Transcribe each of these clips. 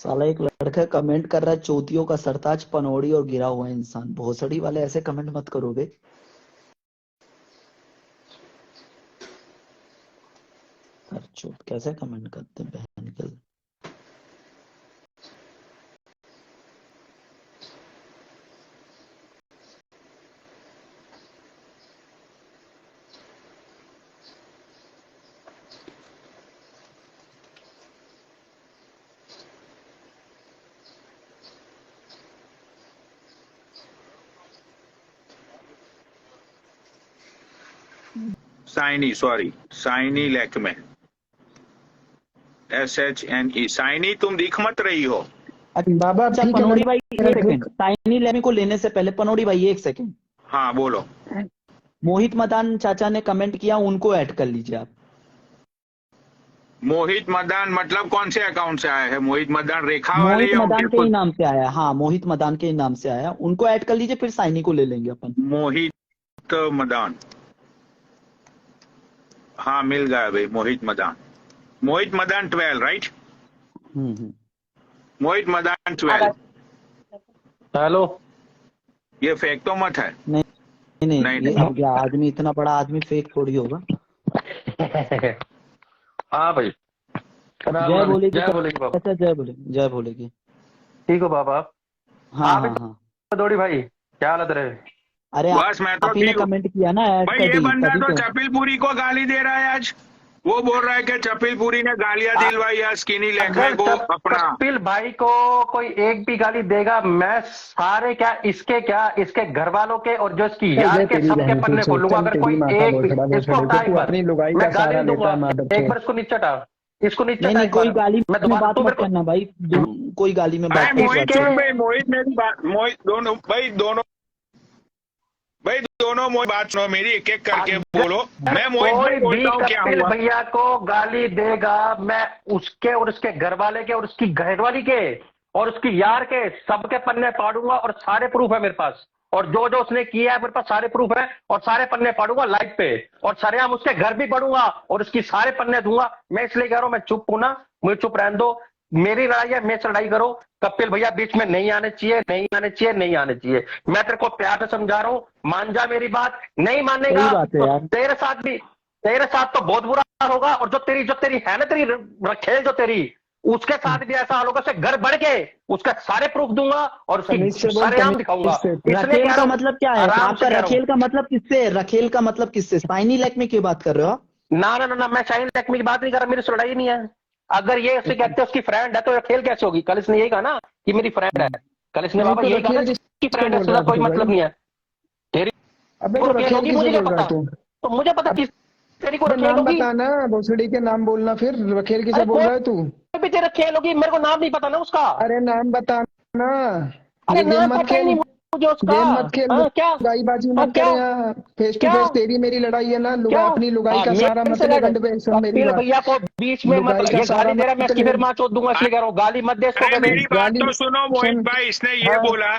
साला एक लड़का कमेंट कर रहा है, चोतियों का सरताज पनौड़ी और गिरा हुआ इंसान। भोसड़ी वाले ऐसे कमेंट मत करो बे। सर चोत कैसे कमेंट करते हैं बहन के। Saini, sorry, Saini Lakme, SHNE। साइनी, तुम दिख मत रही हो। बाबा अच्छा ठीक है, पनौड़ी भाई मेरा एक सेकंड, टाइनी लेमी को लेने से पहले पनौड़ी भाई एक सेकंड, हाँ बोलो। मोहित मदान चाचा ने कमेंट किया, उनको ऐड कर लीजिए आप। मोहित मदान मतलब कौन से अकाउंट से आया है? मोहित मदान रेखा वाले मोहित या मदान उनके के ही खुद? नाम से आया। हाँ मोहित मदान के ही नाम से आया, उनको ऐड कर लीजिए, फिर साइनी को ले लेंगे अपन। मोहित मदान, हाँ मिल गया भाई। मोहित मदान, मोहित मदान 12, राइट? मोहित मदान 12। हेलो, ये फेक तो मत है? नहीं नहीं, नहीं ये नहीं। अब क्या आदमी, इतना बड़ा आदमी फेक थोड़ी होगा। हाँ भाई, जय बोलेगी जय बोलेगी बाबा। अच्छा जय बोलेगी, जय बोलेगी। ठीक हो बाबा? हाँ हाँ हाँ। दौड़ी भाई, क्या हालत रहे? अरे बस मैं तो आप ही ने ठीक हूँ कमेंट किया ना ऐड भाई। कर ये दी, बंदा तभी तो तो। चपिलपुरी को गाली दे रहा है आज। वो बोल रहा है कि चपिलपुरी ने गालियां दिलवाई है स्किनी लैक्मे अगर को अपना। कपिल भाई को कोई एक भी गाली देगा, मैं सारे क्या इसके घर वालों के और जो इसकी यार के सबके पन्ने खोलूंगा। अगर कोई एक भी इसको हटा एक बार, मैं गाली नहीं दूंगा। एक बार इसको नीचे हटा, इसको नीचे हटा नहीं एक कोई बार। गाली मैं में दोबारा बात तू मत मेरे को करना भाई, कोई गाली में बात अरे मत मोहित करना। पे, मोहित मेरी बात, मोहित दोनों मोहित बात सुनो मेरी, एक एक करके बोलो। मैं मोहित कोई भाई भी बोलता हूँ क्या कपिल हुआ। भैया को गाली देगा, मैं उसके और उसके घर वाले के और उसकी घरवाली के और उसकी यार के सबके पन्ने फाड़ूंगा। और सारे प्रूफ है मेरे पास, और जो जो उसने किया है मेरे पास सारे प्रूफ है, और सारे पन्ने फाड़ूंगा लाइव पे, और सरेआम उसके घर भी बढ़ूंगा और उसकी सारे पन्ने दूंगा। मैं इसलिए कह रहा हूं, मैं चुप हूं ना, मुझे चुप रहने दो। मेरी लड़ाई है, मेरे से लड़ाई करो। कपिल भैया बीच में नहीं आने चाहिए, नहीं आने चाहिए, नहीं आने चाहिए। मैं तेरे को प्यार से समझा रहा हूं, मान जा मेरी बात। नहीं मानेगा सही बात है तो यार। तेरे साथ तो बहुत बुरा हाल होगा। और जो तेरी है ना, तेरी रखेल जो तेरी, उसके साथ भी ऐसा हाल होगा। उसके घर बढ़ के उसका सारे प्रूफ दूंगा और उसकी सरेआम दिखाऊंगा। इसलिए रखेल कह का रहा हूं, मतलब क्या है आराम आपका? से कह रहा हूं। रखेल का मतलब किससे? रखेल का मतलब किससे? साइनी लैक्मे की बात कर रहे हो आप? ना ना ना ना, मैं शाहीन लक्ष्मी की बात नहीं कर रहा, मेरी लड़ाई नहीं है। अगर ये उससे कहते हैं उसकी फ्रेंड है, तो रखेल कैसे होगी? कल इसने यही कहा ना कि मेरी फ्रेंड है। कल इसने बाबा यही कहा ना कि फ्रेंड है, उसका कोई मतलब नहीं है। तेरी अबे तो रखेल रखेल होगी, किसे मुझे क्या बोल रहा पता। है तू? तो मुझे पता कि तेरी को रखेल नाम होगी। बताना, भोसड़ी के नाम बोलना, फिर रखेल किसे अरे बोल रहा है तू? कोई भी तेरे रखेल होगी, मेरे को नाम नहीं पता ना उसका। अरे नाम बताना। अरे ये गेम नाम मत पता ही खेल, नहीं मुझे उसका। गेम मत खेल, हाँ क्या? लुगाईबाजी हाँ मत कर क्या? यहाँ। फेस टू क्या? फेस तेरी मेरी लड़ाई है ना, क्या? अपनी लुगाई का सहारा मेरे मत से ले, लड़। गंड पे सुन मेरी कपिल बात। भैया को बीच में मत, लुगाई का ये सहारा गाली दे रहा है, मैं मत इसकी ले। फिर मां चोद दूंगा, इसलिए कह रहा हूँ गाली मत दे इसको अरे कभी। मेरी बात गाली तो सुनो मोहित सुन। भाई। इसने हाँ, ये बोला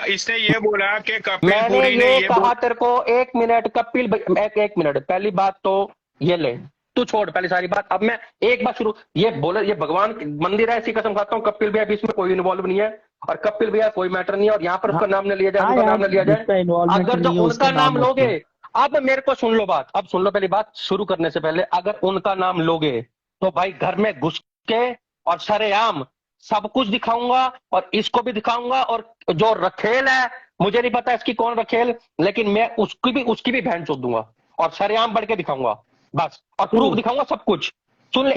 कि मैंने कपिलपुरी ने ये ये कहा तेरे को, एक मिनट कपिल एक मिनट, पहली बात तो ये ले, तू छोड़ पहली सारी बात। अब मैं एक बात शुरू, ये बोले ये भगवान मंदिर है, ऐसी कसम खाता हूँ कपिल भैया बीच में कोई इन्वॉल्व नहीं है, और कपिल भैया कोई मैटर नहीं है। और यहाँ पर उसका नाम न लिया जाए, हाँ उनका यार, नाम न लिया जाए। जिसका इन्वॉल्वमेंट अगर जो नहीं है उसका उनका नाम मत लोगे, लो। अब मेरे को सुन लो बात, अब सुन लो पहली बात शुरू करने से पहले। अगर उनका नाम लोगे तो भाई घर में घुस के और सरेआम सब कुछ दिखाऊंगा, और इसको भी दिखाऊंगा। और जो रखेल है, मुझे नहीं पता इसकी कौन रखेल, लेकिन मैं उसकी भी बहन चोद दूंगा और सरेआम बढ़ के दिखाऊंगा बस, और प्रूफ दिखाऊंगा सब कुछ। सुन ले,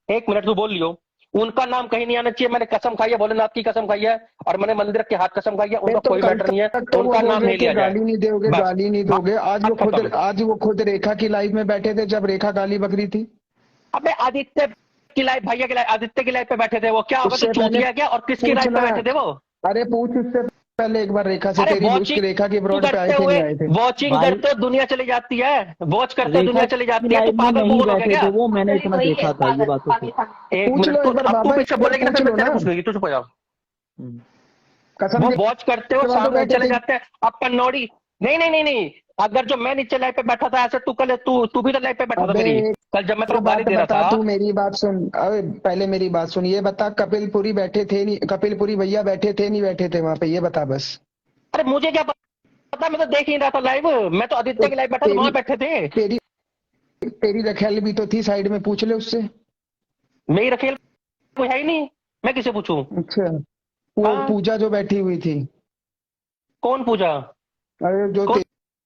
एक मिनट तू बोल लियो। उनका नाम कहीं नहीं आना चाहिए, मैंने कसम खाई है, भोलेनाथ की कसम खाई है, और मैंने मंदिर के हाथ कसम खाई है, उनका तो कोई कल मैटर नहीं है, तक तो वो उनका बोल नाम रहे नहीं थे लिया जाए गाली नहीं दोगे, बस। गाली नहीं दोगे। बात खत्म। आज वो खुद रेखा की लाइव में बैठे थे जब रेखा गाली बक रही थी। अबे आदित्य की लाइव, भैया की लाइव, आदित्य की लाइव पे बैठे थे वो, क्या होगा उससे तो पहले चूतिया क्या? और किसकी लाइव पे पूछना, बैठे थे वो? अरे पूछ उससे पहले एक बार रेखा से, अरे तेरी उसकी रेखा की ब्रॉड पे आए करते थे हुए नहीं आए थे? वॉचिंग भाई करते दुनिया चली जाती है, वॉच करते रेखा दुनिया चली की जाती है। तू लाइव में पागल नहीं पूगल हो गया बैठे क्या? थे वो, मैंने इतना देखा था, ये बात तो थी। एक पूछ मिनट, लो तो एक बार अब तू बाबा, पीछे एक बार बोलेगी ना, पूछ फिर मैं लो तेरे ना। को सुनेगी, तू चुप हो जा। कसम वो के वॉच करते हो बाद तो सामने बैठे चले थे। जाते हैं। अब कन्नौड़ी, नहीं नहीं नहीं नहीं, अगर जो मैं नीचे लाइव पे बैठा था ऐसे तू भी तो लाइव पे बैठा था अबे मेरी, कल जब मैं तो तेरे को गाली बात दे रहा बता, था। तू मेरी बात सुन। अबे पहले मेरी बात सुन, ये बता कपिलपुरी बैठे थे नहीं, कपिलपुरी भैया बैठे थे नहीं बैठे थे वहां पे, ये बता बस। अरे मुझे क्या पता, मैं तो देख ही नहीं रहा था लाइव, मैं तो आदित्य तो की लाइव बैठा था, वहां बैठे थे। तेरी तेरी रखेल भी तो थी साइड में, पूछ ले उससे। मेरी रखेल कोई है ही नहीं, मैं किसे पूछूं? अच्छा, वो हाँ, पूजा जो बैठी हुई थी, कौन पूजा? अरे जो कौन तेरी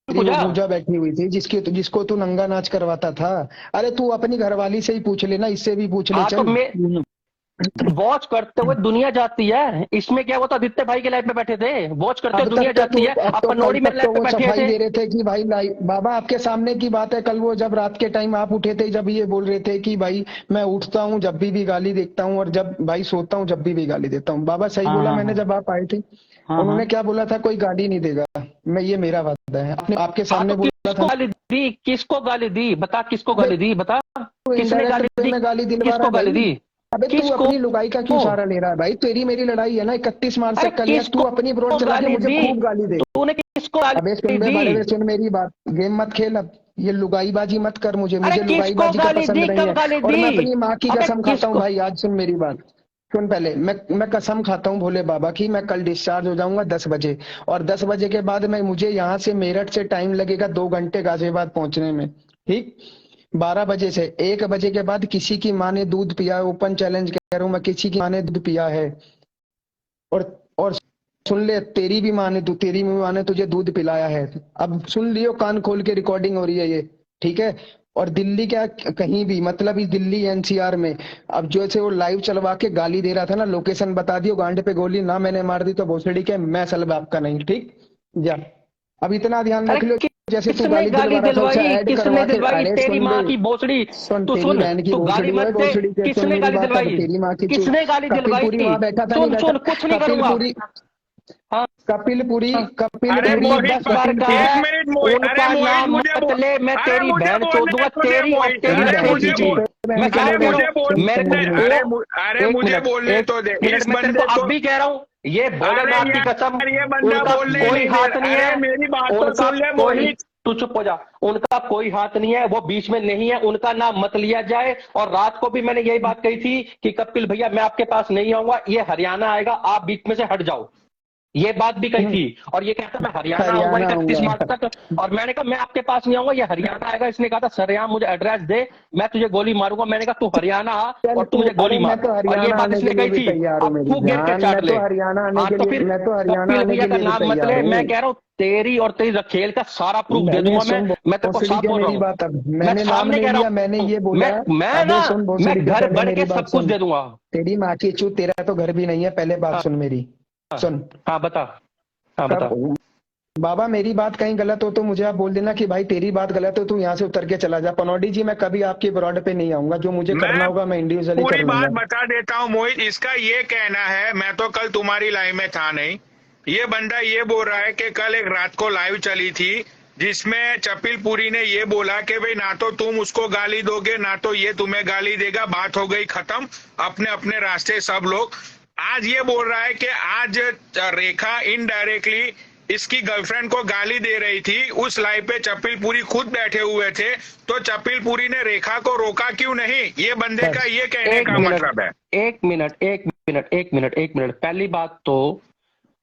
वो पूजा? पूजा बैठी हुई थी जिसको तू नंगा नाच करवाता था। अरे तू अपनी घरवाली से ही पूछ लेना, इससे भी पूछ ले हाँ तो चल। मैं वॉच करते हुए दुनिया जाती है, इसमें क्या? वो तो आदित्य भाई के लाइव पे बैठे थे, वॉच करते हुए अब दुनिया तक तो जाती है। अब अब तो कल पनौड़ी तक मेरे तो लाइव पे वो बैठे सफाई थे। दे रहे थे कि भाई बाबा आपके सामने की बात है, कल वो जब रात के टाइम आप उठे थे, जब ये बोल रहे थे कि भाई मैं उठता हूँ जब भी गाली देखता हूँ, और जब भाई सोता हूँ जब भी गाली देता हूँ। बाबा सही हाँ बोला हाँ मैंने हाँ जब आप आए थे। हाँ उन्होंने हाँ। क्या बोला था, कोई गाली नहीं देगा, मैं ये मेरा वादा है, आपने आपके हाँ सामने तो बोला किसको था। गाली दी? किसको गाली दी? बता, किसको अबे गाली दी? बता, तू किसने इनडायरेक्ट गाली वे दी? में गाली दिलवा रहा किसको है गाली भाई। दी? अबे तू किसको? अपनी लुगाई का क्यों सहारा ले रहा है भाई, तेरी मेरी लड़ाई है ना, 31 मार्च अरे से कल है, तू किसको अपनी ब्रोड चला के गाली मुझे दी? खूब गाली दे। तूने किसको अबे गाली सुन बे बड़े बे, दी? सुन मेरी बात, गेम मत खेल अब, ये लुगाईबाजी मत कर, मुझे अरे मुझे किसको लुगाईबाजी का गाली पसंद दी? नहीं कब है। गाली और दी? मैं अपनी माँ की अबे कसम खाता हूँ किसको? भाई, आज सुन मेरी बात, सुन पहले, मैं कसम खाता हूँ भोले बाबा की, मैं कल डिस्चार्ज हो जाऊंगा 10 बजे, और 10 बजे के बाद मुझे यहाँ से मेरठ से टाइम लगेगा 2 घंटे गाजियाबाद पहुंचने में, ठीक। 12 बजे से 1 बजे के बाद किसी की माँ ने दूध पिया है, ओपन चैलेंज कह रहा हूँ मैं, किसी की माँ ने दूध पिया है, और सुन ले, तेरी भी माँ ने तुझे दूध पिलाया है। अब सुन लियो, कान खोल के, रिकॉर्डिंग हो रही है ये, ठीक है। और दिल्ली क्या, कहीं भी, मतलब इस दिल्ली एनसीआर में, अब जैसे वो लाइव चलवा के गाली दे रहा था ना, लोकेशन बता दियो, गांड पे गोली ना मैंने मार दी तो भोसड़ी के, मैं सलब आपका नहीं, ठीक। जा, अब इतना ध्यान अरे रख लियो, जैसे तू किसने गाली गाली दिलवा रहा था उसे दिलवाई? ऐड किसने करवा के। दिलवाई? अरे तेरी सुन माँ बे, की भोसड़ी। सुन, तू तेरी सुन, बहन की तू गाली भोसड़ी मत है, दे। भोसड़ी के, सुन किसने मेरी गाली बात, अब दिलवाई? तेरी माँ की चू। किसने गाली दिलवाई? कपिलपुरी वहां बैठा था नहीं सुन बैठा? सुन, कुछ नहीं करूंगा। कपिलपुरी, हाँ कपिलपुरी, हाँ। अरे कपिलपुरी, मोहित, 10 बार का एक है, मिनट मोहित, अरे उनका मोहित नाम मुझे मत ले, मैं अरे तेरी मुझे बहन बोलने चोदूंगा, तो दे तेरी और मोहित, तेरी तेरी अरे बहन रखेल की मुझे की। चूत बोल, है, बहन मैं की क्या अरे बोले। कह रहा मुझे हूँ? सुन बोलने सुन दे, मेरी बात, अरे एक मुझे मिनट, बोलने एक तो दे, मिनट, इस मैं तेरे को बंदे अब को। भी कह रहा हूँ, ये अरे भोलेनाथ की कसम, यार ये बंदा उनका बोलने कोई नहीं दे हाथ नहीं अरे है, मेरी बात तो उनका सुन ले कोई, मोहित। तू चुप हो जा, उनका कोई हाथ नहीं है, वो बीच में नहीं है, उनका नाम मत लिया जाए। और रात को भी मैंने यही बात कही थी कि कपिल भैया मैं आपके पास नहीं आऊंगा, ये हरियाणा आएगा, आप बीच में से हट जाओ, ये बात भी कही थी। और ये कहता मैं हरियाणा आऊंगा हरियाणा 31 आऊंगा। मार्च तक, और मैंने कहा मैं आपके पास नहीं आऊंगा, ये हरियाणा आएगा। इसने कहा था सरेआम मुझे एड्रेस दे, मैं तुझे गोली मारूंगा। मैंने कहा तू हरियाणा आ चल और तू तू, मुझे गोली अरे मैं मार, तो और ये हरियाणा बात आने इसने के लिए कही भी थी। तैयार हूँ अब मेरी तू गिर के जान, चाट मैं ले। तो हरियाणा आने हाँ के तो लिए, फिर मैं तो हरियाणा कपिल आने भैया के का लिए भी नाम मत तैयार ले, मैं हूँ। कह रहा हूँ तेरी और तेरी रखेल का सारा प्रूफ दे मैंने दूंगा सुन मैं तेरे को भोसड़ी साफ के, बोल रहा मेरी हूँ, बात, अब मैं मैंने नाम सामने नहीं कह रहा लिया, मैंने हूँ। ये बोला। मैं ना, अबे सुन मैं भोसड़ी के, घर पहले बढ़ मेरी के बात सब कुछ सुन, दे दूंगा। तेरी माँ की चू, तेरा तो घर भी नहीं है, पहले बात हाँ सुन मेरी, सुन। हाँ बता, हाँ कब बता। बाबा मेरी बात कहीं गलत हो तो मुझे आप बोल देना कि भाई तेरी बात गलत हो, तू यहाँ से उतर के चला जा। पनौडी जी मैं कभी आपकी ब्रॉड पे नहीं आऊंगा, जो मुझे करना मैं होगा मैं इंडिविजुअली कर पूरी बात लूंगा। बता देता हूँ मोहित, इसका ये कहना है, मैं तो कल तुम्हारी लाइव में था नहीं, ये बंदा ये बोल रहा है कि कल एक रात को लाइव चली थी जिसमें चपिलपुरी ने ये बोला कि भाई ना तो तुम उसको गाली दोगे ना तो ये तुम्हें गाली देगा, बात हो गई खत्म, अपने अपने रास्ते सब लोग। आज ये बोल रहा है कि आज रेखा इनडायरेक्टली इसकी गर्लफ्रेंड को गाली दे रही थी, उस लाइव पे चपिलपुरी खुद बैठे हुए थे, तो चपिलपुरी ने रेखा को रोका क्यों नहीं, ये बंदे का ये कहने एक का मिनट, मतलब है। एक मिनट, एक मिनट, एक मिनट, एक मिनट। पहली बात तो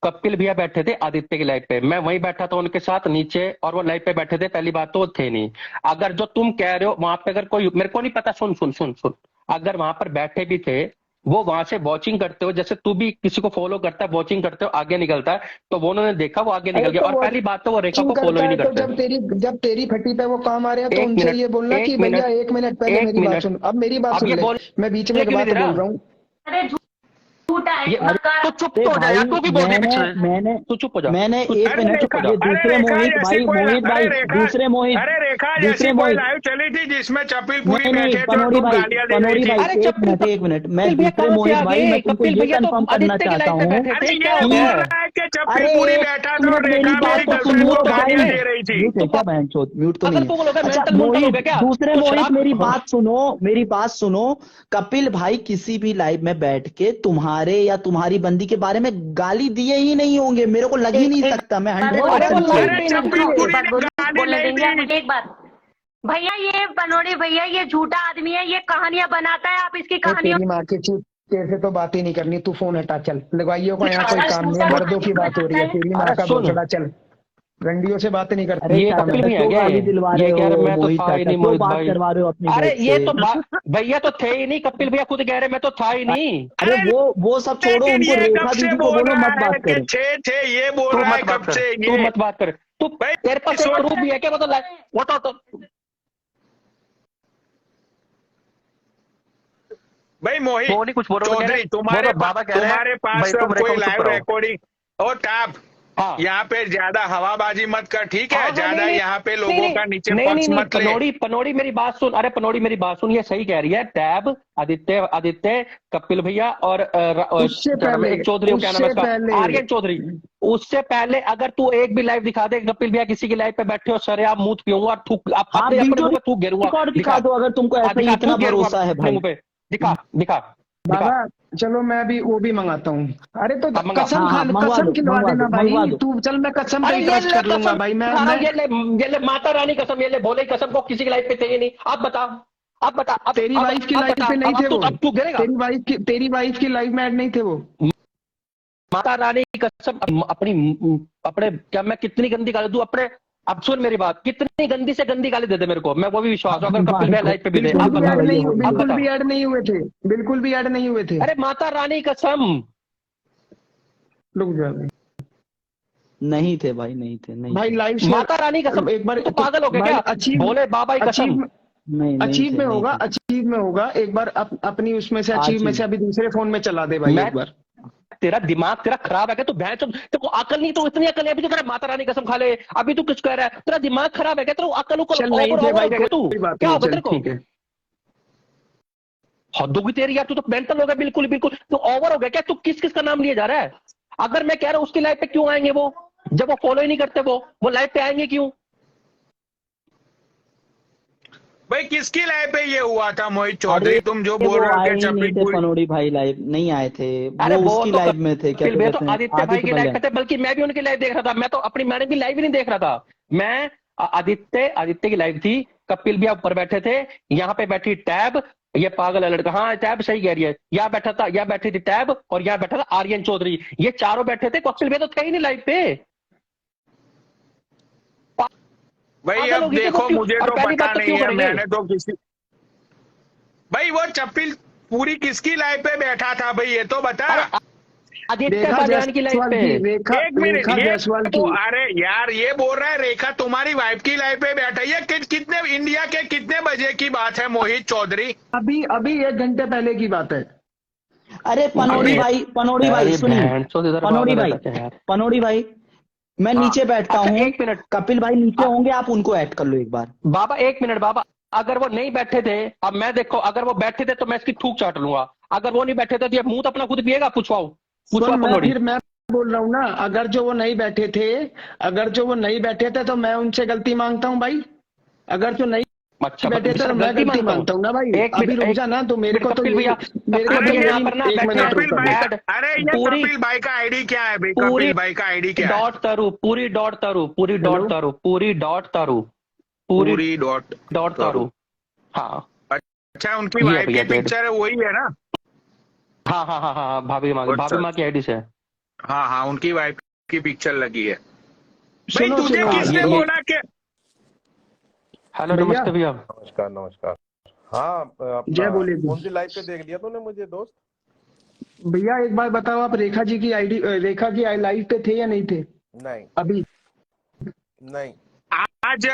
कपिल भैया बैठे थे आदित्य की लाइव पे, मैं वहीं बैठा था उनके साथ नीचे, और वो लाइव पे बैठे थे। पहली बात तो वो थे नहीं। अगर जो तुम कह रहे हो वहां पे अगर कोई, मेरे को नहीं पता, सुन सुन सुन सुन, अगर वहां पर बैठे भी थे, वो वहां से वॉचिंग करते हो, जैसे तू भी किसी को फॉलो करता है, वॉचिंग करते हो, आगे निकलता है, तो वो उन्होंने देखा, वो आगे निकल अरे गया। तो और वो पहली बात तो वो रेखा को वॉचिंग फॉलो करता ही है, नहीं तो करते। जब तेरी फटी पे वो काम आ रहे हैं तो एक उनसे मिनट, ये बोलना कि एक भैया मिनट, 1 मिनट पहले एक मेरी बात मिनट, सुन, अब मेरी बात अब सुन ये ले, बोल मैं बीच में एक क्यों नहीं बात दे रहा? बोल रहा हूँ। अरे झूठा है ये तो चुप अरे तो हो जा यार, भाई तू भी बोल रही है बीच मैंने में, मैंने तू चुप हो जा, मैंने तू एक अरे मिनट, रेखा, ये अरे दूसरे रेखा मोहित जैसी भाई, कोई, मोहित भाई, अरे रेखा, दूसरे मोहित, अरे रेखा दूसरे जैसी कोई मोहित, लाइव चली थी जिसमें चपिलपुरी नहीं बैठे थे और पनौड़ी तुम भाई, गालियां दे रही पनौड़ी थी। भाई, अरे एक मिनट, मैं कपिल भैया दूसरे कहाँ से मोहित आ भाई, गए? मैं तुमको कपिल ये भैया तो कंफर्म करना आदित्य की चाहता लाइव पे हूँ बैठे अरे थे, ये क्या हो बोल गया? रहा है कि अरे चपिलपुरी एक बैठा था और मिनट मेरी रेखा बात मेरी तो गर्लफ्रेंड सुनो को भाई, गालियां दे रही थी। म्यूट है क्या बहन चोद, म्यूट तो नहीं पागल है। हो गया, अच्छा मेंटल हो मोहित, गया क्या? दूसरे तो मोहित शराब, मेरी बात सुनो, मेरी बात सुनो। कपिल भाई किसी भी लाइव में बैठ के तुम्हारे या तुम्हारी बंदी के बारे में गाली दिए ही नहीं होंगे, मेरे को लग ही नहीं सकता, मैं अरे 100% वो श्योर लाइव हूँ। पे अरे नहीं चपिलपुरी ने बोली गाली बोलने नहीं देंगे। आप थी। मुझे एक बात, भैया ये पनोड़ी भैया ये झूठा आदमी है, ये कहानियां बनाता है। आप इसकी कहानियों तेरी माँ की चूत, कैसे तो बात ही नहीं करनी, तू फोन हटा चल। लगवाइयों का यहाँ कोई अरे काम नहीं है, झूठा मर्दों की बात हो रही है। तेरी माँ अरे का सुन, भोसड़ा चल, रंडियों से बात नहीं करते। अरे ये चाचा कपिल भैया क्यों क्या गाली है? दिलवा ये रहे कह रहे हो मैं तो मोहित था ही चाचा, नहीं क्यों मोहित बात भाई। करवा रहे हो अपनी अरे दोस्त ये से? तो भैया तो थे ही नहीं, कपिल भैया खुद कह रहे मैं तो था ही नहीं। अरे अरे वो सब छोड़ो, लेकिन उनको ये कब रेखा से दीदी को बोल बोलो रहा मत है बात कि करें। थे ये बोल तू रहा है मत बात कब कर, से तू ये। मत बात कर, तू भाई तेरे पास एक सोच, प्रूफ भी है क्या? मतलब वो तो भाई मोहित वो नहीं कुछ बोलो तो कह चौधरी रहे, बोलो बाबा कह रहे तुम्हारे हैं पास भाई तुम कोई रेखा में चुप लाइव रहो। रिकॉर्डिंग और टैब, हाँ यहाँ पे ज्यादा हवाबाजी मत कर, ठीक हाँ है? हाँ, ज्यादा नहीं नहीं यहाँ पे नहीं लोगों का नीचे नहीं नहीं पक्ष नहीं, मत ले। पनोड़ी पनोड़ी मेरी बात सुन, अरे पनोड़ी मेरी बात सुन, ये सही कह रही है। टैब, आदित्य आदित्य, कपिल भैया और उससे क्या नाम है, पहले, एक चौधरी, क्या नाम है उससे इसका, पहले आर्यन चौधरी। उससे पहले अगर तू एक भी लाइव दिखा दे कपिल भैया किसी की लाइव पे बैठे हो, सरे आप मुंह पीऊंगा, थूक हाँ अपने अपने वीडियो मुंह पे थूक गिरूंगा। रिकॉर्ड दिखा, दिखा दो अगर तुमको ऐसा ही दिखा, इतना थूक गिरूंगा भरोसा है अपने भाई। मुंह पे। दिखा दिखा दिखा। बाबा चलो मैं भी वो भी मंगाता हूँ। अरे तो अब मंगा। कसम हाँ हाँ मंगवा कसम दो खिलवा मंगवा दो देना मंगवा भाई, दो। तू चल, मैं कसम पे अरे ही ये ट्रस्ट ले कर लूंगा कसम, भाई। हाँ ये ले माता रानी कसम, ये ले बोले कसम को किसी की लाइफ पे चाहिए नहीं। आप बता, आप बता, तेरी वाइफ की अब लाइफ बता, पे नहीं थे वो, अब तू गिरेगा। तेरी वाइफ की लाइफ में ऐड नहीं थे वो। माता रानी की कसम, अपनी अपने क्या मैं कितनी गंदी गाली दूं अपने। अब सुन मेरी बात, कितनी गंदी से गंदी गाली दे दे मेरे को, मैं वो भी विश्वास हूं, अगर अपनी कपिल माँ भैया को लाइफ पे भी दे। बिल्कुल अब भी बता, ऐड नहीं, अब बिल्कुल बता। भी ऐड नहीं हुए थे, बिल्कुल भी ऐड नहीं हुए थे। अरे माता रानी की कसम, रुक जा नहीं थे भाई, नहीं थे, नहीं भाई, थे। लाइव शेयर माता रानी की कसम, एक बार तू पागल हो गया भाई। क्या? अचीव, भोले बाबा की कसम। अचीव नहीं नहीं अचीव थे, में नहीं होगा, थे। अचीव में होगा। एक बार अपनी उसमें से, अचीव में आजीव से अभी दूसरे फोन में चला दे भाई मैं एक बार। तेरा दिमाग तेरा खराब है क्या? तू भैंस तेरे को अकल नहीं, तो इतनी अकल है अभी तो कह रहा है माता रानी कसम खा ले। अभी तू कुछ कह रहा है, तेरा दिमाग खराब है क्या? तेरा अकल उकल चल नहीं ओवर थे ओवर हो भाई, गया क्या तू? कोई बात क्या नहीं, होगा चल तेरे को? ठीक है। हद होगी तेरी यार, तू तो मेंटल हो गया बिल्कुल बिल्कुल, तू ओवर हो गया क्या? तू किस किस का नाम लिया जा रहा है? अगर मैं कह रहा हूं उसकी लाइफ पे क्यों आएंगे वो, जब वो फॉलो ही नहीं करते, वो लाइफ पे आएंगे क्यों? भाई किसकी लाइफ पे ये हुआ था मोहित चौधरी? अरे तुम जो बोल वो रहे हो आए कि ही नहीं थे चपीलपुरी, पनोड़ी भाई, लाइव नहीं आए थे। अरे वो वो उसकी तो लाइव में थे, क्या कपिल तो भैया कहते तो हैं, आदित्य भाई आदित्य की लाइव बलियान। पे थे, बल्कि मैं भी उनकी लाइव देख रहा था। मैं तो अपनी मैडम की लाइव ही नहीं देख रहा था। मैं आदित्य की लाइव थी, कपिल भैया ऊपर बैठे थे, यहाँ पे बैठी टैब, ये पागल है लड़का, हाँ टैब सही कह रही है, यहाँ बैठा था, यहाँ बैठी थी टैब, और यहाँ बैठा था आर्यन चौधरी। ये चारों बैठे थे, कपिल भैया तो थे ही नहीं लाइव पे। भाई पागल अब होगी क्या? देखो मुझे और तो पहली पता बात तो नहीं क्यों है, करेंगे? मैंने तो किसी, भाई वो चप्पल पूरी किसकी लाइफ पे बैठा था भाई, ये तो बता। आदित्य रेखा बालियान की लाइफ जायसवाल पे। की, रेखा एक मिनट, रेखा ये जायसवाल तो की। अरे यार ये बोल रहा है रेखा तुम्हारी वाइफ की लाइफ पे बैठा है। ये कितने इंडिया के कितने बजे की बात है मोहित चौधरी? अभी अभी 1 घंटे पहले की बात है। अरे पनोड़ी भाई, पनोड़ी भाई अरे सुनिए, बहन चोद इधर पनोड़ी भागा भाई, रहता है यार। पनोड़ी भाई, मैं हाँ, नीचे बैठता अच्छा हूँ, एक मिनट कपिल भाई नीचे होंगे, आप उनको ऐड कर लो एक बार। बाबा, एक मिनट बाबा। अगर वो नहीं बैठे थे, अब मैं देखो, अगर वो बैठे थे तो मैं इसकी थूक चाट लूंगा। अगर वो नहीं बैठे थे तो ये मुंह तो अपना खुद पिएगा। पूछवाओ सुन, पनोड़ी। मैं बोल रहा हूँ ना, अगर जो वो नहीं बैठे थे, अगर जो वो नहीं बैठे थे तो मैं उनसे गलती मांगता हूँ भाई। अगर जो नहीं अच्छा बैठे थे तो मैं गलती मांगता हूँ ना भाई। एक अभी मिनट, रुक जा ना, तो मेरे को तो कपिल भैया, मेरे को कपिल तो भैया यहाँ यही पर ना 1 बैठे मिनट रुक कपिल भाई जा। का, अरे ये पूरी कपिल भाई का आईडी क्या है भाई? पूरी कपिल भाई का आईडी क्या है? डॉट तारू, पूरी डॉट तारू, पूरी डॉट हेलो? तारू, पूरी डॉट तारू, पूरी पूरी डॉट डॉट तारू। हाँ अच्छा, उनकी ये वाइफ भैया की डेड। पिक्चर है, वही है ना? हाँ हाँ हाँ हाँ, भाभी माँ, भाभी माँ की आईडी से। हाँ हाँ, उनकी वाइफ की पिक्चर लगी है। भाई सुनो तुझे सुनो, किसने ये बोला कि हेलो भैया। नमस्ते भैया। नमस्कार नमस्कार। हाँ जय अपना बोले जी। कौन सी लाइव पे देख लिया तूने मुझे दोस्त? भैया एक बार बताओ, आप रेखा जी की आईडी, रेखा की लाइव पे थे या नहीं थे नहीं अभी? नहीं। आज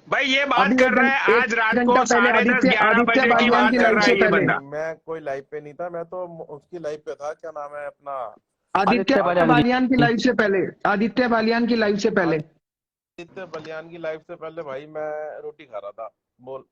भाई ये बात अभी कर रहा है, आज रात को घंटा पहले 10:30 11 आदित्य बजे की बालियान बात की कर लाइव रहा से है ये पहले। बंदा। मैं कोई लाइव पे नहीं था, मैं तो उसकी लाइव पे था। क्या नाम है अपना? आदित्य बालियान बालियान की लाइव से पहले, आदित्य बालियान की लाइव से पहले। आदित्य बलियान की लाइव से पहले भाई मैं रोटी खा रहा था। बोल।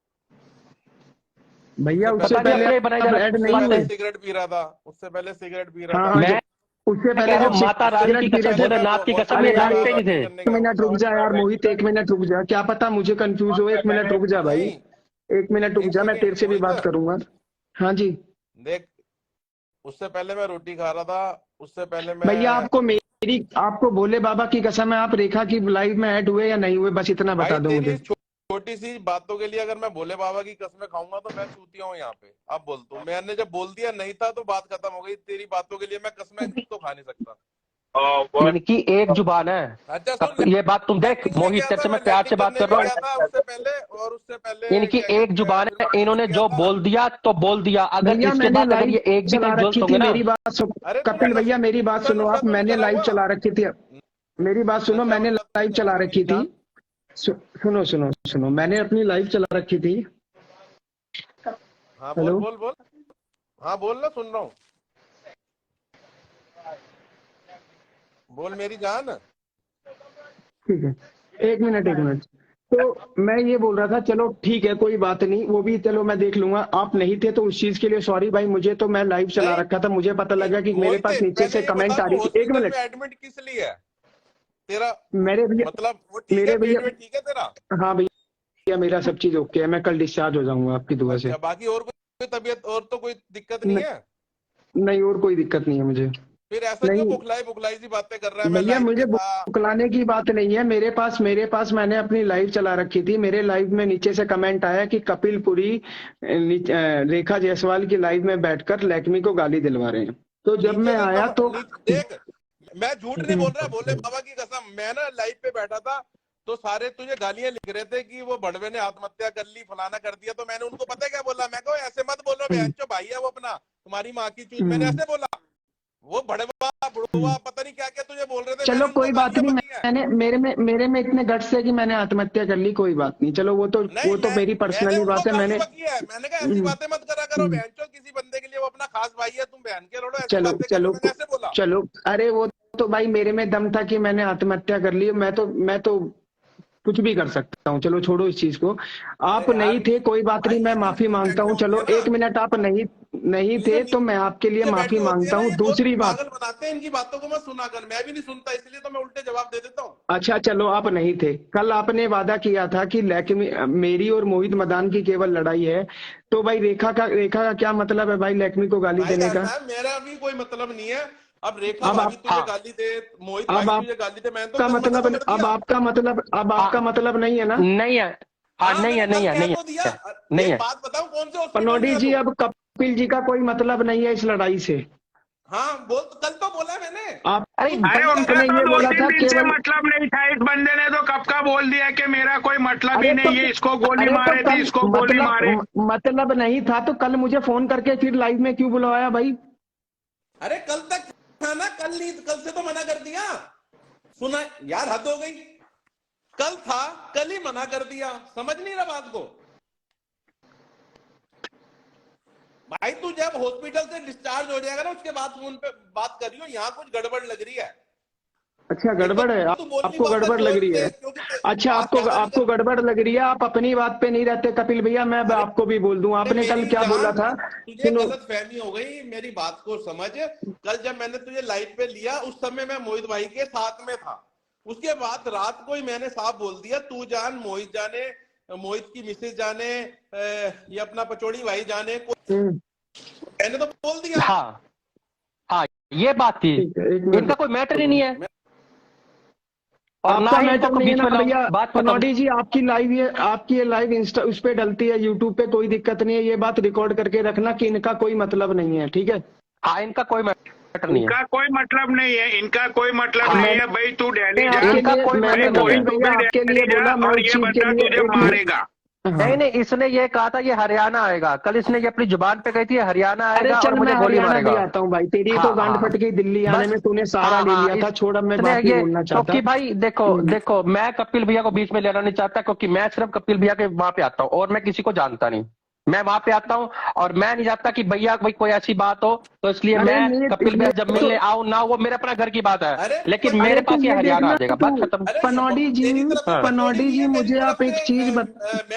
भैया उससे उससे पता नहीं पहले अपने बनाए जा आप रहे ऐड उससे नहीं पहले हुए। सिगरेट पी रहा था। उससे पहले सिगरेट पी रहा हाँ था। हाँ, मैं उससे पहले कह रहा जब हूँ माता रानी की सिगरेट पी कसम, रहे थे। भोलेनाथ की कसम, ये अरे यार लाइव पे नहीं थे। 1 मिनट रुक जा यार मोहित, 1 मिनट रुक जा। क्या पता मुझे कंफ्यूज हो, 1 मिनट रुक जा भाई, नहीं 1 मिनट रुक एक जा, मैं तेरे सेकंड से भी मोहित, बात करूंगा। हाँ जी देख, उससे पहले मैं रोटी खा रहा था। उससे पहले मैं भैया, आपको मेरी आपको भोले बाबा की कसम है, आप रेखा की लाइव में ऐड हुए या नहीं हुए, बस इतना भाई बता दो तेरी मुझे। छोटी सी बातों के लिए अगर मैं भोले बाबा की कसमें खाऊंगा तो मैं चूतिया हूँ यहाँ पे। अब बोल तू, मैंने जब बोल दिया नहीं था तो बात खत्म हो गई। तेरी बातों के लिए मैं कसमें तो खा नहीं सकता। इनकी एक जुबान है। अच्छा कब सुन, ये बात तुम देख लैंडिंग में मोहित, गया तेरे था, से मैं मैं प्यार से लैंडिंग बात करने कर भी रहा गया था हूँ। उससे पहले, और उससे पहले इनकी क्या एक कहते हैं, जुबान फिर है, मैं इन्होंने गया जो था। बोल दिया तो बोल दिया। अगर भैया इसके मैंने बाद अगर लाइव ये एक भी चला दिन जुल्म रखी होंगे थी, ना। मेरी बात सुन। अरे तू कपिल भैया मेरी बात नशा सुनो नुशा आप, तो नहीं मैंने करा लाइव हुआ? चला रखी थी। मेरी बात सुनो, नशा मैंने वशा तो लाइव नहीं करा चला हुआ? रखी थी। सुनो सुनो सुनो, मैंने अपनी लाइव चला रखी थी। हाँ बोल हेलो, बोल बोल। हाँ बोल ना, सुन रहा हूँ, बोल मेरी जान। ठीक है, एक मिनट एक मिनट। तो मैं ये बोल रहा था, चलो ठीक है कोई बात नहीं, वो भी चलो मैं देख लूंगा। आप नहीं थे तो उस चीज के लिए सॉरी भाई। मुझे तो मैं लाइव चला नहीं रखा था, मुझे पता लगा कि मेरे मोहित, पास नीचे पहले से ये बता कमेंट आ तू रही थी। एक हॉस्पिटल में मिनट एडमिट किस लिए है तेरा? मेरे भैया, मतलब वो ठीक है, मेरे भैया, पेट में ठीक है तेरा? हाँ भैया मेरा सब चीज ओके है, मैं कल डिस्चार्ज हो जाऊंगा आपकी दुआ से। अच्छा, बाकी और कोई तबीयत और तो कोई दिक्कत नहीं न, है? नहीं और कोई दिक्कत नहीं है मुझे। फिर ऐसा क्यों नहीं बुखलाई बुखलाई सी बातें कर रहा है? मैं भैया लाइव मुझे पे था। बुकलाने की बात नहीं है। मेरे पास मैंने अपनी लाइव चला रखी थी। मेरे लाइव में नीचे से कमेंट आया कि कपिल पुरी रेखा जायसवाल की लाइव में बैठकर लैक्मी को गाली दिलवा रहे हैं। तो जब नीचे मैं से आया तो देख, मैं झूठ नहीं बोल रहा, भोले बाबा की कसम। मैं ना लाइव पे बैठा था तो सारे तुझे गालियां लिख रहे थे कि वो बड़वे ने आत्महत्या कर ली, फलाना कर दिया। तो मैंने उनको पता है क्या बोला? मैं कहो ऐसे मत बोलो, बहन चो भाई है वो अपना, तुम्हारी माँ की चूत। मैंने ऐसे बोला। वो बड़वा बुढ़वा पता नहीं क्या क्या तुझे बोल रहे थे, चलो मैंने उनको कोई बात गालियां नहीं, बकी है। मैंने मेरे में इतने गट्स है कि मैंने आत्महत्या कर ली, कोई बात नहीं। चलो नहीं, वो तो मेरी मैंने पर्सनली उनको बात है। गाली मैंने बकी है। मैंने कहा ऐसी बातें मत करा करो बहन चो, किसी बंदे के लिए वो अपना खास भाई है, तुम बहन के लड़ो, ऐसी चलो बातें कर रहे चलो हो। मैंने ऐसे बोला। चलो, अरे वो तो भाई मेरे में दम था कि मैंने आत्महत्या कर ली। मैं तो कुछ भी कर सकता हूँ। चलो छोड़ो इस चीज को। अरे आप नहीं यार थे, कोई बात भाई, नहीं, मैं ये चीज माफी तू मांगता बहन हूँ। होती चलो है ना, एक मिनट, आप नहीं नहीं ये थे जो तो मैं आपके लिए नीचे बैठी माफी होती है मांगता ना, हूँ। ये बहुत दूसरी बात, पागल बनाते हैं। इनकी बातों को मैं सुना कर, मैं भी नहीं सुनता, इसलिए तो मैं उल्टे जवाब दे देता हूँ। अच्छा चलो आप नहीं थे। कल आपने वादा किया था कि लैक्मी, मेरी और मोहित मदान की केवल लड़ाई है। तो भाई रेखा का क्या मतलब है भाई लैक्मी को गाली भाई देने का? ऐसा है, मेरा भी कोई मतलब नहीं है। अब रेखा अब भाभी आप तुझे हाँ गाली दे, मोहित अब भाई आप तुझे गाली दे, मैंने तो का कल मना मतलब तो कर दिया। अब हाँ, आपका मतलब नहीं है ना? नहीं है। हाँ, हाँ नहीं मैंने है, कल नहीं है, कह नहीं तो दिया। है, नहीं एक है। बात बताऊं, कौन से हॉस्पिटल में पनौडी है जी, तू? अब कपिल जी का कोई मतलब नहीं है इस लड़ाई से। हाँ बोल, कल तो बोला है मैंने। अरे तू अरे समझा उनका आपने नहीं। तो ये दो बोला तीन था दिन से केवल, मतलब नहीं था। इस बंदे ने तो कब का बोल दिया कि मेरा कोई मतलब ही अरे तो नहीं है, इसको गोली अरे तो मारे थी, कल इसको गोली मारे। मतलब नहीं था तो कल मुझे फोन करके फिर लाइव में क्यों बुलवाया भाई? अरे कल तक था ना, कल नहीं, कल से तो मना कर दिया। सुना यार, हद हो गई। कल था, कल ही मना कर दिया। समझ नहीं रहा बात को? भाई तू जब हॉस्पिटल से डिस्चार्ज हो जाएगा ना, उसके बाद फोन पे बात करियो। यहाँ कुछ गड़बड़ लग रही है। अच्छा एक तो गड़बड़ है, तू बोल नहीं आपको पाता गड़बड़ लग जोर रही से, है? क्योंकि अच्छा बात आपको ज्यादा नहीं आपको कर। गड़बड़ लग रही है, आप अपनी बात पे नहीं रहते कपिल भैया। मैं अरे आपको भी बोल दूं, आपने कल मेरी क्या बोला जान, था? तुझे सुनो, गलत फहमी हो गई, मेरी बात को समझ। कल जब मैंने तुझे लाइव पे लिया, उस समय मैं मोहित भाई के साथ में था। उसके बाद रात को ही मैंने साफ बोल दिया, तू जान, मोहित जाने, मोहित की मिसेज जाने, ये अपना पचौड़ी भाई जाने, मैंने तो बोल दिया। हाँ, हाँ, ये बात थी। ठीक है एक इनका मिनट। कोई मैटर ही नहीं है, और ना आपका ही मैटर इनको नहीं है बीच ना में लाओ। भैया? बात खत्म। पनौडी जी, आपकी ये लाइव इंस्टा उस पे डलती है, यूट्यूब पे, कोई दिक्कत नहीं है। ये बात रिकॉर्ड करके रखना कि इनका कोई मतलब नहीं है, ठीक है? हाँ, इनका कोई मैटर नहीं है। इनका कोई मतलब नहीं है, इनका कोई मतलब हाँ, नहीं है। भाई तू दिल्ली जा, आपके इनका लिए कोई मैंने भाई मैटर नहीं कपिल है। मोहित तू भैया भी आपके लिए दिल्ली जा, बोला, मैं और उस ये चीज के बंदा लिए तुझे एक मिनट। मारेगा। हाँ। नहीं, नहीं, इसने ये कहा था ये हरियाणा आएगा। कल इसने ये अपनी जुबान पे कही थी हरियाणा अरे आएगा और चल मैं मुझे गोली हरियाणा भी मारेगा। आता हूँ भाई, तेरी तो हाँ, गांड हाँ, फट गई दिल्ली आने बस। में, तूने सारा हाँ, ले हाँ, लिया था। छोड़, अब मैं इसने बात नहीं ये, बोलना चाहता। क्योंकि भाई देखो मैं कपिल भैया को बीच में लेना नहीं चाहता, क्योंकि मैं सिर्फ कपिल भैया के वहां पे आता हूँ और मैं किसी को जानता नहीं। मैं वहां पे आता हूँ और मैं नहीं चाहता कि भैया भाई कोई ऐसी बात हो, तो इसलिए अरे मैं कपिल भैया ये जब तो, मिलने आऊं ना, वो मेरे अपना घर की बात है। अरे लेकिन अरे मेरे तू पास ये ये हरियाणा देखना आ जाएगा। तू, बात खत्म। अरे ये पनौडी जी, तेरी तरफ से हाँ। पचौड़ी पनौडी नहीं जी है, मेरी मुझे तरफ आप एक से चीज मैं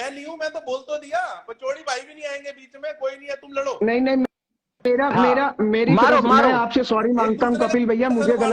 नहीं हूं। मैं तो बोल तो दिया, पचौड़ी भाई भी नहीं आएंगे बीच में, कोई नहीं है, तुम लड़ो। नहीं नहीं, हाँ, मेरी मारो तरफ मैं मारो। आपसे सॉरी एक मांगता हूँ दूसरे कपिल भैया, का मुझे सर गलत